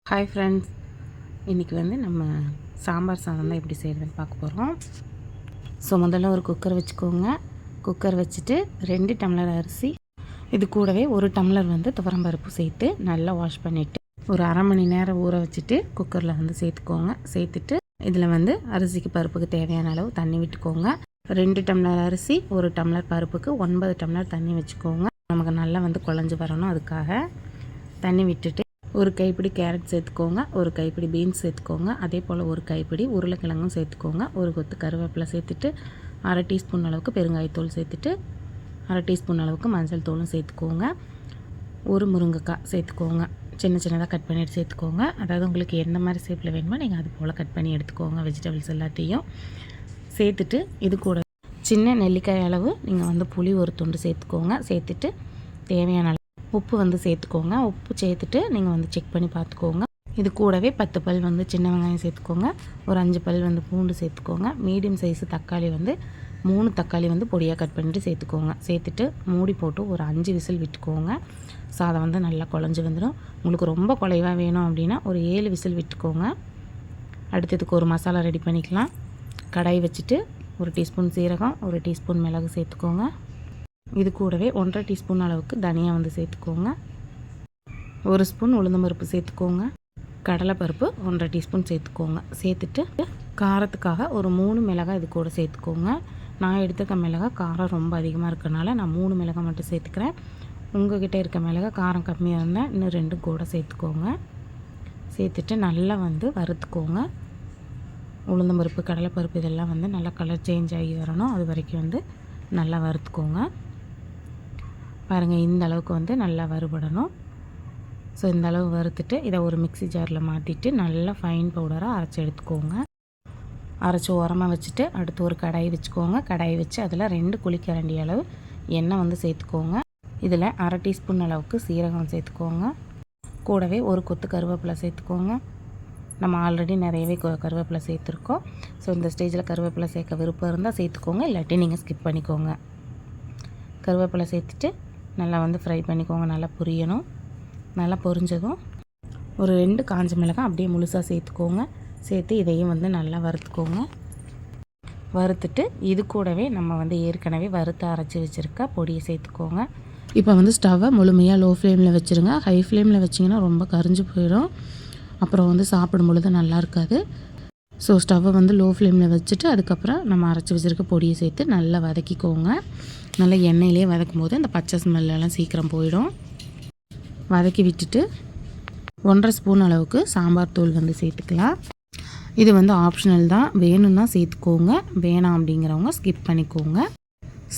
Hi friends, இன்றைக்கி நம்ம சாம்பார் சாதம் தான் எப்படி செய்கிறதுன்னு பார்க்க போகிறோம். ஸோ முதல்ல ஒரு குக்கர் வச்சுக்கோங்க. குக்கர் வச்சுட்டு 2 டம்ளர் அரிசி, இது கூடவே 1 டம்ளர் துவரம்பருப்பு சேர்த்து நல்லா வாஷ் பண்ணிவிட்டு ஒரு அரை மணி நேரம் ஊற வச்சுட்டு குக்கரில் சேர்த்துக்கோங்க. சேர்த்துட்டு இதில் அரிசிக்கு பருப்புக்கு தேவையான அளவு தண்ணி விட்டுக்கோங்க. 2 டம்ளர் அரிசி 1 டம்ளர் பருப்புக்கு 9 டம்ளர் தண்ணி வச்சுக்கோங்க. நமக்கு நல்லா குழஞ்சி வரணும். அதுக்காக தண்ணி விட்டுட்டு ஒரு கைப்பிடி கேரட் சேர்த்துக்கோங்க, ஒரு கைப்பிடி பீன்ஸ் சேர்த்துக்கோங்க, அதே போல் ஒரு கைப்பிடி உருளைக்கிழங்கும் சேர்த்துக்கோங்க, ஒரு கொத்து கருவேப்பிலை சேர்த்துட்டு அரை டீஸ்பூன் அளவுக்கு பெருங்காயத்தூள் சேர்த்துட்டு அரை டீஸ்பூன் அளவுக்கு மஞ்சள் தூளும் சேர்த்துக்கோங்க. ஒரு முருங்கைக்காய் சேர்த்துக்கோங்க, சின்ன சின்னதாக கட் பண்ணிட்டு சேர்த்துக்கோங்க. அதாவது உங்களுக்கு எந்த மாதிரி ஷேப்பில் வேணுமோ நீங்கள் அது போல் கட் பண்ணி எடுத்துக்கோங்க. வெஜிடபிள்ஸ் எல்லாத்தையும் சேர்த்துட்டு இது கூட சின்ன நெல்லிக்காய் அளவு நீங்கள் புளி ஒரு துண்டு சேர்த்துக்கோங்க. சேர்த்துட்டு தேவையான உப்பு சேர்த்துக்கோங்க. உப்பு சேர்த்துட்டு நீங்கள் செக் பண்ணி பார்த்துக்கோங்க. இது கூடவே 10 பல் சின்ன வெங்காயம் சேர்த்துக்கோங்க. ஒரு 5 பல் பூண்டு சேர்த்துக்கோங்க. மீடியம் சைஸு தக்காளி 3 தக்காளி பொடியாக கட் பண்ணிவிட்டு சேர்த்துக்கோங்க. சேர்த்துட்டு மூடி போட்டு ஒரு 5 விசில் விட்டுக்கோங்க. சாதம் நல்லா குழஞ்சி வந்துடும். உங்களுக்கு ரொம்ப குலைவாக வேணும் அப்படின்னா ஒரு 7 விசில் விட்டுக்கோங்க. அடுத்ததுக்கு ஒரு மசாலா ரெடி பண்ணிக்கலாம். கடாய் வச்சுட்டு 1 டீஸ்பூன் சீரகம், 1 டீஸ்பூன் மிளகு சேர்த்துக்கோங்க. இது கூடவே 1.5 டீஸ்பூன் அளவுக்கு தனியா சேர்த்துக்கோங்க. 1 ஸ்பூன் உளுந்தம்பருப்பு சேர்த்துக்கோங்க. கடலைப்பருப்பு 1.5 டீஸ்பூன் சேர்த்துக்கோங்க. சேர்த்துட்டு காரத்துக்காக ஒரு 3 மிளகாய் இது கூட சேர்த்துக்கோங்க. நான் எடுத்துக்க மிளகாய் காரம் ரொம்ப அதிகமாக இருக்கனால நான் 3 மிளகாய் மட்டும் சேர்த்துக்கிறேன். உங்கள்கிட்ட இருக்க மிளகாய் காரம் கம்மியாக இருந்தால் இன்னும் 2 கூட சேர்த்துக்கோங்க. சேர்த்துட்டு நல்லா வறுத்துக்கோங்க. உளுந்தம்பருப்பு கடலைப்பருப்பு இதெல்லாம் நல்லா கலர் சேஞ்ச் ஆகி வரணும். அது வரைக்கும் நல்லா வறுத்துக்கோங்க. பாருங்கள், இந்த அளவுக்கு நல்லா வறுபடணும். ஸோ இந்த அளவு வறுத்துட்டு இதை ஒரு மிக்ஸி ஜாரில் மாற்றிட்டு நல்லா ஃபைன் பவுடராக அரைச்சி எடுத்துக்கோங்க. அரைச்சி ஓரமாக வச்சுட்டு அடுத்து ஒரு கடாய் வச்சுக்கோங்க. கடாய் வச்சு அதில் 2 குழிக்கரண்டி அளவு எண்ணெய் சேர்த்துக்கோங்க. இதில் அரை டீஸ்பூன் அளவுக்கு சீரகம் சேர்த்துக்கோங்க. கூடவே ஒரு கொத்து கருவேப்பிலை சேர்த்துக்கோங்க. நம்ம ஆல்ரெடி நிறையவே கருவேப்பிலை சேர்த்துருக்கோம். ஸோ இந்த ஸ்டேஜில் கருவேப்பிலை சேர்க்க விருப்பம் இருந்தால் சேர்த்துக்கோங்க, இல்லாட்டி நீங்கள் ஸ்கிப் பண்ணிக்கோங்க. கருவேப்பிலை சேர்த்துட்டு நல்லா ஃப்ரை பண்ணிக்கோங்க. நல்லா பொரியணும். நல்லா பொரிஞ்சதும் ஒரு 2 காஞ்ச மிளகாய் அப்படியே முழுசாக சேர்த்துக்கோங்க. சேர்த்து இதையும் நல்லா வறுத்துக்கோங்க. வறுத்துட்டு இது கூடவே நம்ம ஏற்கனவே வறுத்து அரைச்சி வச்சுருக்க பொடியை சேர்த்துக்கோங்க. இப்போ ஸ்டவ்வை முழுமையாக லோ ஃப்ளேமில் வச்சுருங்க. ஹை ஃப்ளேமில் வச்சிங்கன்னா ரொம்ப கரிஞ்சு போயிடும். அப்புறம் சாப்பிடும் பொழுது நல்லா இருக்காது. ஸோ ஸ்டவ்வை லோ ஃப்ளேமில் வச்சுட்டு அதுக்கப்புறம் நம்ம அரைச்சி வச்சுருக்க பொடியை சேர்த்து நல்லா வதக்கிக்கோங்க. நல்லா எண்ணெயிலே வதக்கும் போது அந்த பச்சை ஸ்மெல்லாம் சீக்கிரம் போயிடும். வதக்கி விட்டுட்டு 1.5 ஸ்பூன் அளவுக்கு சாம்பார் தூள் சேர்த்துக்கலாம். இது ஆப்ஷனல் தான், வேணும்னா சேர்த்துக்கோங்க, வேணாம் அப்படிங்கிறவங்க ஸ்கிப் பண்ணிக்கோங்க.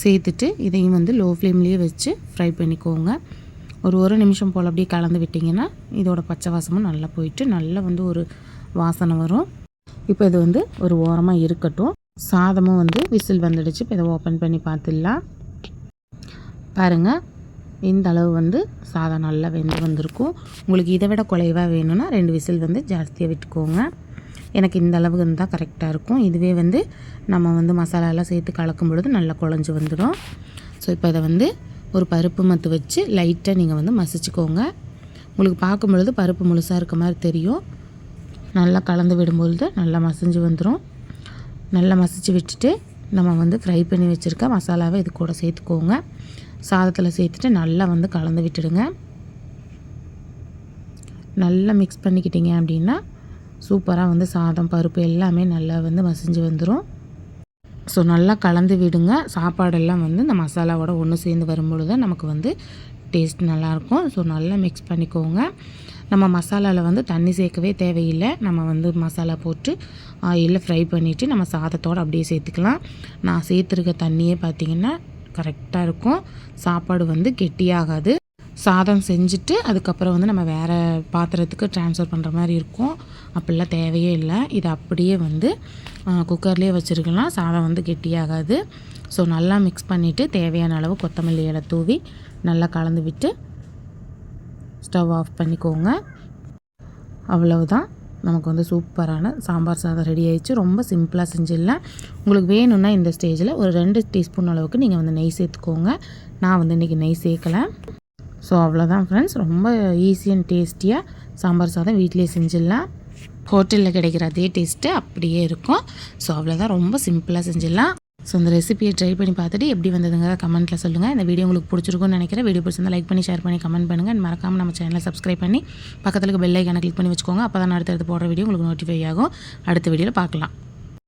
சேர்த்துட்டு இதையும் லோ ஃப்ளேம்லேயே வச்சு ஃப்ரை பண்ணிக்கோங்க. ஒரு நிமிஷம் போல் அப்படியே கலந்து விட்டிங்கன்னா இதோட பச்சை வாசமும் நல்லா போயிட்டு நல்லா ஒரு வாசனை வரும். இப்போ இது ஒரு ஓரமாக இருக்கட்டும். சாதமும் விசில் வந்துடுச்சு. இப்போ இதை ஓப்பன் பண்ணி பார்த்துடலாம். பாருங்கள், இந்த அளவு சாதம் நல்லா வெந்து வந்திருக்கும். உங்களுக்கு இதை விட குறைவாக வேணும்னா 2 விசில் ஜாஸ்தியாக விட்டுக்கோங்க. எனக்கு இந்த அளவுக்கு தான் கரெக்டாக இருக்கும். இதுவே நம்ம மசாலாலாம் சேர்த்து கலக்கும் பொழுது நல்லா குழஞ்சி வந்துடும். ஸோ இப்போ இதை ஒரு பருப்பு மத்து வச்சு லைட்டாக நீங்கள் மசிச்சுக்கோங்க. உங்களுக்கு பார்க்கும் பொழுது பருப்பு முழுசாக இருக்க மாதிரி தெரியும். நல்லா கலந்து விடும்பொழுது நல்லா மசிஞ்சு வந்துடும். நல்லா மசிச்சு விட்டுட்டு நம்ம ஃப்ரை பண்ணி வச்சுருக்க மசாலாவை இது கூட சேர்த்துக்கோங்க. சாதத்தில் சேர்த்துட்டு நல்லா கலந்து விட்டுடுங்க. நல்லா மிக்ஸ் பண்ணிக்கிட்டீங்க அப்படின்னா சூப்பராக சாதம் பருப்பு எல்லாமே நல்லா மசிஞ்சு வந்துடும். ஸோ நல்லா கலந்து விடுங்க. சாப்பாடெல்லாம் இந்த மசாலாவோட ஒன்று சேர்ந்து வரும்பொழுது நமக்கு டேஸ்ட் நல்லாயிருக்கும். ஸோ நல்லா மிக்ஸ் பண்ணிக்கோங்க. நம்ம மசாலாவில் தண்ணி சேர்க்கவே தேவையில்லை. நம்ம மசாலா போட்டு ஆயிலில் ஃப்ரை பண்ணிவிட்டு நம்ம சாதத்தோடு அப்படியே சேர்த்துக்கலாம். நான் சேர்த்துருக்க தண்ணியே பார்த்திங்கன்னா கரெக்டாக இருக்கும். சாப்பாடு கெட்டியாகாது. சாதம் செஞ்சுட்டு அதுக்கப்புறம் நம்ம வேறு பாத்திரத்துக்கு ட்ரான்ஸ்ஃபர் பண்ணுற மாதிரி இருக்கும். அப்படிலாம் தேவையே இல்லை. இது அப்படியே குக்கர்லேயே வச்சுருக்கலாம். சாதம் கெட்டியாகாது. ஸோ நல்லா மிக்ஸ் பண்ணிவிட்டு தேவையான அளவு கொத்தமல்லி இலை தூவி நல்லா கலந்து விட்டு ஸ்டவ் ஆஃப் பண்ணிக்கோங்க. அவ்வளவுதான், நமக்கு சூப்பரான சாம்பார் சாதம் ரெடி ஆயிடுச்சு. ரொம்ப சிம்பிளாக செஞ்சிடலாம். உங்களுக்கு வேணும்னா இந்த ஸ்டேஜில் ஒரு 2 டீஸ்பூன் அளவுக்கு நீங்கள் நெய் சேர்த்துக்கோங்க. நான் இன்றைக்கி நெய் சேர்க்கலை. ஸோ அவ்வளோதான் ஃப்ரெண்ட்ஸ், ரொம்ப ஈஸி அண்ட் டேஸ்டியாக சாம்பார் சாதம் வீட்டிலேயே செஞ்சிடலாம். ஹோட்டலில் கிடைக்கிற அதே டேஸ்ட்டு அப்படியே இருக்கும். ஸோ அவ்வளோதான், ரொம்ப சிம்பிளாக செஞ்சிடலாம். ஸோ இந்த ரெசிபியை ட்ரை பண்ணி பார்த்துட்டு எப்படி வந்ததுங்க கமெண்ட்டில் சொல்லுங்கள். இந்த வீடியோ உங்களுக்கு பிடிச்சிருக்குன்னு நினைக்கிறேன். வீடியோ பிடிச்சிருந்தா லைக் பண்ணி ஷேர் பண்ணி கமெண்ட் பண்ணுங்கள். அண்ட் மறக்காமல் நம்ம சேனலை சப்ஸ்கிரைப் பண்ணி பக்கத்தில் பெல் ஐக்கானை கிளிக் பண்ணி வச்சுக்கோங்க. அப்போ தான் அடுத்தடுத்து போடுற வீடியோ உங்களுக்கு நோட்டிஃபை ஆகும். அடுத்த வீடியோவில் பார்க்கலாம்.